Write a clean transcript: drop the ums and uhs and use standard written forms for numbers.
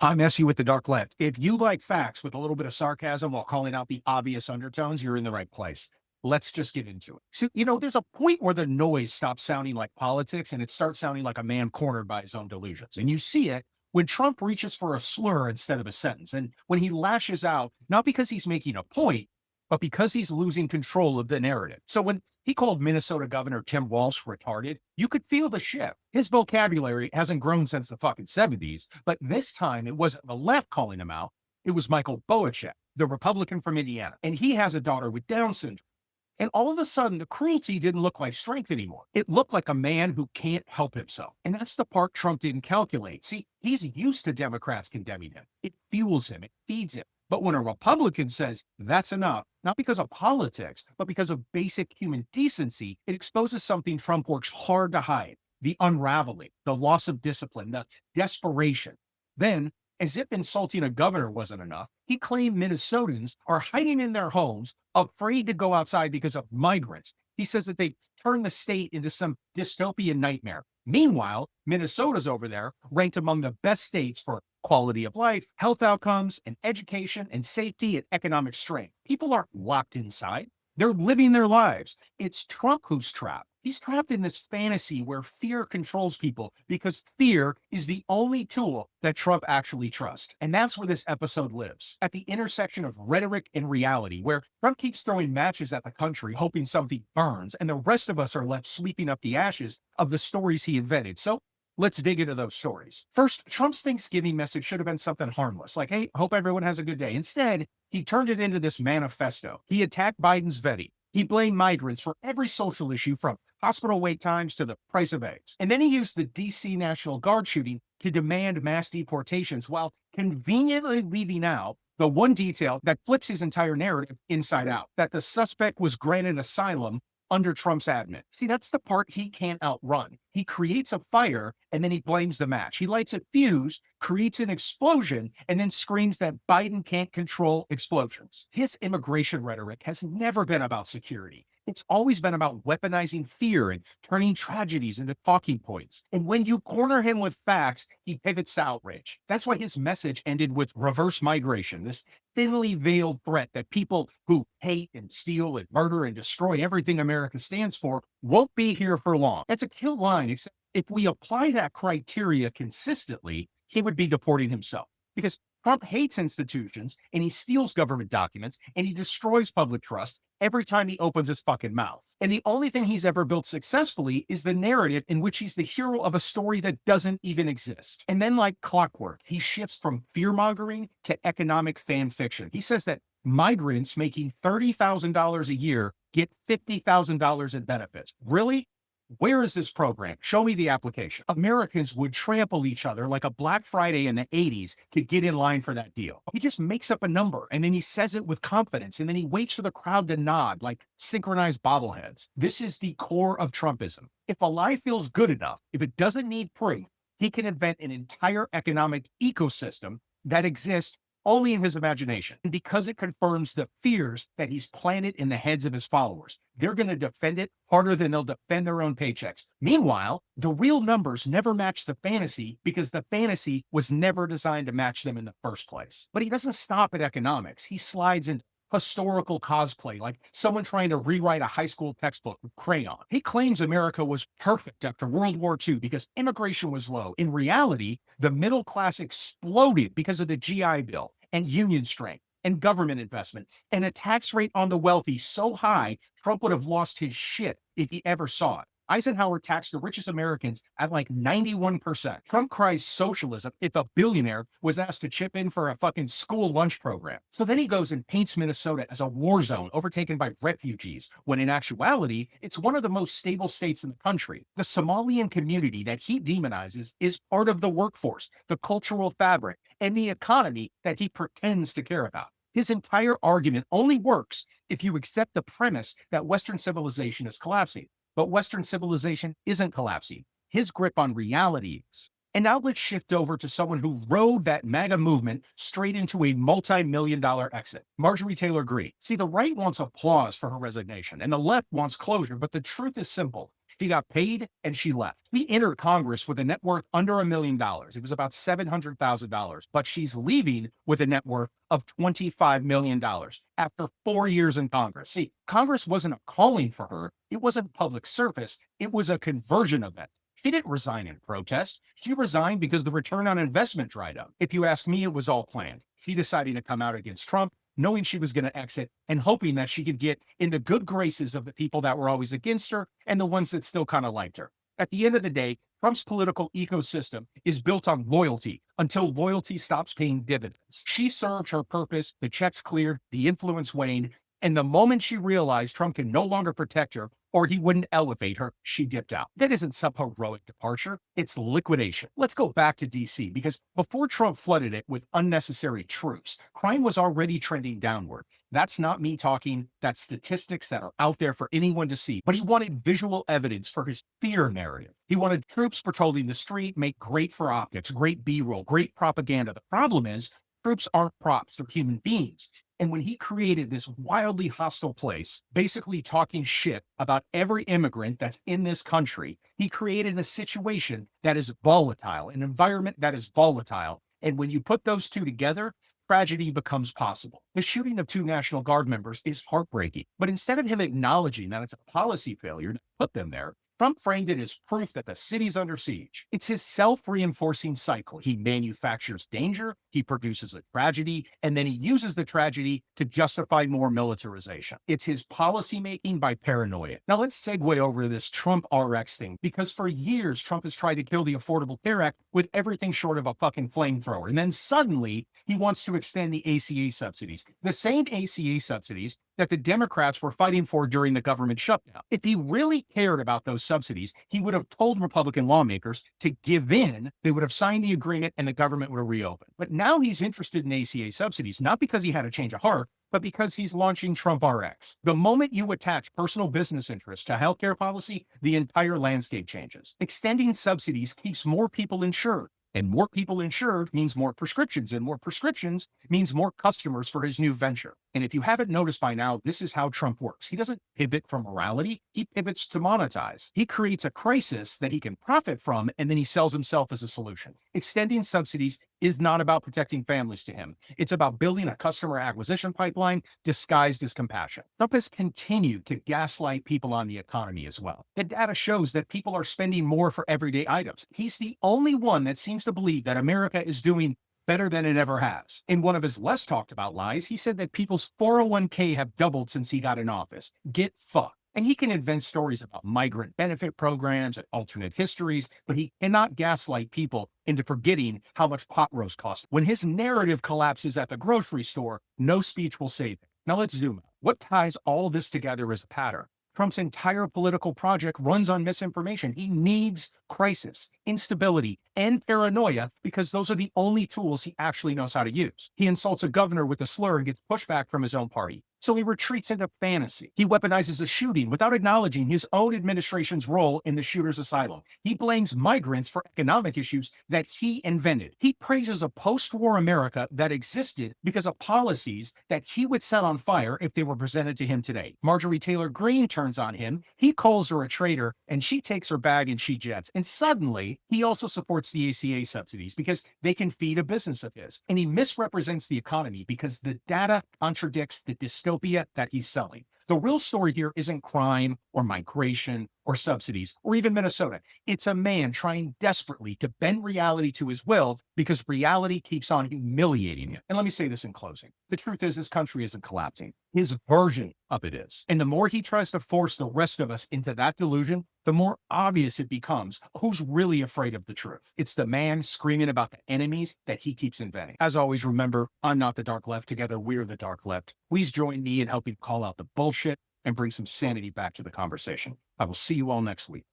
I mess you with the dark left. If you like facts with a little bit of sarcasm while calling out the obvious undertones, you're in the right place. Let's just get into it. So, there's a point where the noise stops sounding like politics and it starts sounding like a man cornered by his own delusions. And you see it when Trump reaches for a slur instead of a sentence. And when he lashes out, not because he's making a point, but because he's losing control of the narrative. So when he called Minnesota Governor Tim Walz retarded, you could feel the shift. His vocabulary hasn't grown since the fucking 70s, but this time it wasn't the left calling him out. It was Michael Boachek, the Republican from Indiana. And he has a daughter with Down syndrome. And all of a sudden, the cruelty didn't look like strength anymore. It looked like a man who can't help himself. And that's the part Trump didn't calculate. See, he's used to Democrats condemning him. It fuels him, it feeds him. But when a Republican says that's enough, not because of politics, but because of basic human decency, it exposes something Trump works hard to hide: the unraveling, the loss of discipline, the desperation. Then, as if insulting a governor wasn't enough, he claimed Minnesotans are hiding in their homes, afraid to go outside because of migrants. He says that they turned the state into some dystopian nightmare. Meanwhile, Minnesota's over there, ranked among the best states for quality of life, health outcomes, and education, and safety and economic strength. People aren't locked inside. They're living their lives. It's Trump who's trapped. He's trapped in this fantasy where fear controls people because fear is the only tool that Trump actually trusts. And that's where this episode lives, at the intersection of rhetoric and reality, where Trump keeps throwing matches at the country, hoping something burns, and the rest of us are left sweeping up the ashes of the stories he invented. So let's dig into those stories. First, Trump's Thanksgiving message should have been something harmless, like, hey, hope everyone has a good day. Instead, he turned it into this manifesto. He attacked Biden's vetting. He blamed migrants for every social issue, from hospital wait times to the price of eggs. And then he used the DC National Guard shooting to demand mass deportations while conveniently leaving out the one detail that flips his entire narrative inside out: that the suspect was granted asylum under Trump's admin. See, that's the part he can't outrun. He creates a fire and then he blames the match. He lights a fuse, creates an explosion, and then screams that Biden can't control explosions. His immigration rhetoric has never been about security. It's always been about weaponizing fear and turning tragedies into talking points. And when you corner him with facts, he pivots to outrage. That's why his message ended with reverse migration, this thinly veiled threat that people who hate and steal and murder and destroy everything America stands for won't be here for long. That's a kill line, except if we apply that criteria consistently, he would be deporting himself. Because Trump hates institutions and he steals government documents and he destroys public trust every time he opens his fucking mouth. And the only thing he's ever built successfully is the narrative in which he's the hero of a story that doesn't even exist. And then, like clockwork, he shifts from fearmongering to economic fan fiction. He says that migrants making $30,000 a year get $50,000 in benefits. Really? Where is this program? Show me the application. Americans would trample each other like a Black Friday in the 80s to get in line for that deal. He just makes up a number and then he says it with confidence and then he waits for the crowd to nod like synchronized bobbleheads. This is the core of Trumpism. If a lie feels good enough, if it doesn't need proof, he can invent an entire economic ecosystem that exists only in his imagination. And because it confirms the fears that he's planted in the heads of his followers, they're going to defend it harder than they'll defend their own paychecks. Meanwhile, the real numbers never match the fantasy because the fantasy was never designed to match them in the first place. But he doesn't stop at economics. He slides into historical cosplay, like someone trying to rewrite a high school textbook with crayon. He claims America was perfect after World War II because immigration was low. In reality, the middle class exploded because of the GI Bill and union strength and government investment and a tax rate on the wealthy so high, Trump would have lost his shit if he ever saw it. Eisenhower taxed the richest Americans at like 91%. Trump cries socialism if a billionaire was asked to chip in for a fucking school lunch program. So then he goes and paints Minnesota as a war zone overtaken by refugees, when in actuality, it's one of the most stable states in the country. The Somalian community that he demonizes is part of the workforce, the cultural fabric, and the economy that he pretends to care about. His entire argument only works if you accept the premise that Western civilization is collapsing. But Western civilization isn't collapsing. His grip on reality is. And now let's shift over to someone who rode that MAGA movement straight into a multi-million-dollar exit: Marjorie Taylor Greene. See, the right wants applause for her resignation and the left wants closure, but the truth is simple. She got paid and she left. She entered Congress with a net worth under $1 million. It was about $700,000, but she's leaving with a net worth of $25 million after 4 years in Congress. See, Congress wasn't a calling for her. It wasn't public service. It was a conversion event. She didn't resign in protest. She resigned because the return on investment dried up. If you ask me, it was all planned. She decided to come out against Trump, knowing she was going to exit and hoping that she could get in the good graces of the people that were always against her and the ones that still kind of liked her. At the end of the day, Trump's political ecosystem is built on loyalty until loyalty stops paying dividends. She served her purpose, the checks cleared, the influence waned, and the moment she realized Trump can no longer protect her or he wouldn't elevate her, she dipped out. That isn't some heroic departure. It's liquidation. Let's go back to DC because before Trump flooded it with unnecessary troops, crime was already trending downward. That's not me talking. That's statistics that are out there for anyone to see. But he wanted visual evidence for his fear narrative. He wanted troops patrolling the street, make great for optics, great B-roll, great propaganda. The problem is troops aren't props, they're human beings. And when he created this wildly hostile place, basically talking shit about every immigrant that's in this country, he created a situation that is volatile, an environment that is volatile. And when you put those two together, tragedy becomes possible. The shooting of 2 National Guard members is heartbreaking. But instead of him acknowledging that it's a policy failure to put them there, Trump framed it as proof that the city's under siege. It's his self-reinforcing cycle. He manufactures danger, he produces a tragedy, and then he uses the tragedy to justify more militarization. It's his policymaking by paranoia. Now let's segue over to this TrumpRX thing, because for years, Trump has tried to kill the Affordable Care Act with everything short of a fucking flamethrower. And then suddenly, he wants to extend the ACA subsidies. The same ACA subsidies that the Democrats were fighting for during the government shutdown. If he really cared about those subsidies, he would have told Republican lawmakers to give in. They would have signed the agreement and the government would have reopened. But now he's interested in ACA subsidies, not because he had a change of heart, but because he's launching TrumpRX. The moment you attach personal business interests to healthcare policy, the entire landscape changes. Extending subsidies keeps more people insured. And more people insured means more prescriptions, and more prescriptions means more customers for his new venture. And if you haven't noticed by now, this is how Trump works. He doesn't pivot from morality, he pivots to monetize. He creates a crisis that he can profit from, and then he sells himself as a solution. Extending subsidies is not about protecting families to him. It's about building a customer acquisition pipeline disguised as compassion. Trump has continued to gaslight people on the economy as well. The data shows that people are spending more for everyday items. He's the only one that seems to believe that America is doing better than it ever has. In one of his less talked about lies, he said that people's 401k have doubled since he got in office. Get fucked. And he can invent stories about migrant benefit programs and alternate histories, but he cannot gaslight people into forgetting how much pot roast costs. When his narrative collapses at the grocery store, no speech will save it. Now let's zoom out. What ties all this together is a pattern. Trump's entire political project runs on misinformation. He needs crisis, instability, and paranoia because those are the only tools he actually knows how to use. He insults a governor with a slur and gets pushback from his own party. So he retreats into fantasy. He weaponizes a shooting without acknowledging his own administration's role in the shooter's asylum. He blames migrants for economic issues that he invented. He praises a post-war America that existed because of policies that he would set on fire if they were presented to him today. Marjorie Taylor Greene turns on him. He calls her a traitor, and she takes her bag and she jets. And suddenly, he also supports the ACA subsidies because they can feed a business of his. And he misrepresents the economy because the data contradicts the dystopia that he's selling. The real story here isn't crime or migration or subsidies or even Minnesota. It's a man trying desperately to bend reality to his will because reality keeps on humiliating him. And let me say this in closing. The truth is this country isn't collapsing. His version of it is. And the more he tries to force the rest of us into that delusion, the more obvious it becomes who's really afraid of the truth. It's the man screaming about the enemies that he keeps inventing. As always, remember, I'm not the dark left. Together, we're the dark left. Please join me in helping call out the bullshit and bring some sanity back to the conversation. I will see you all next week.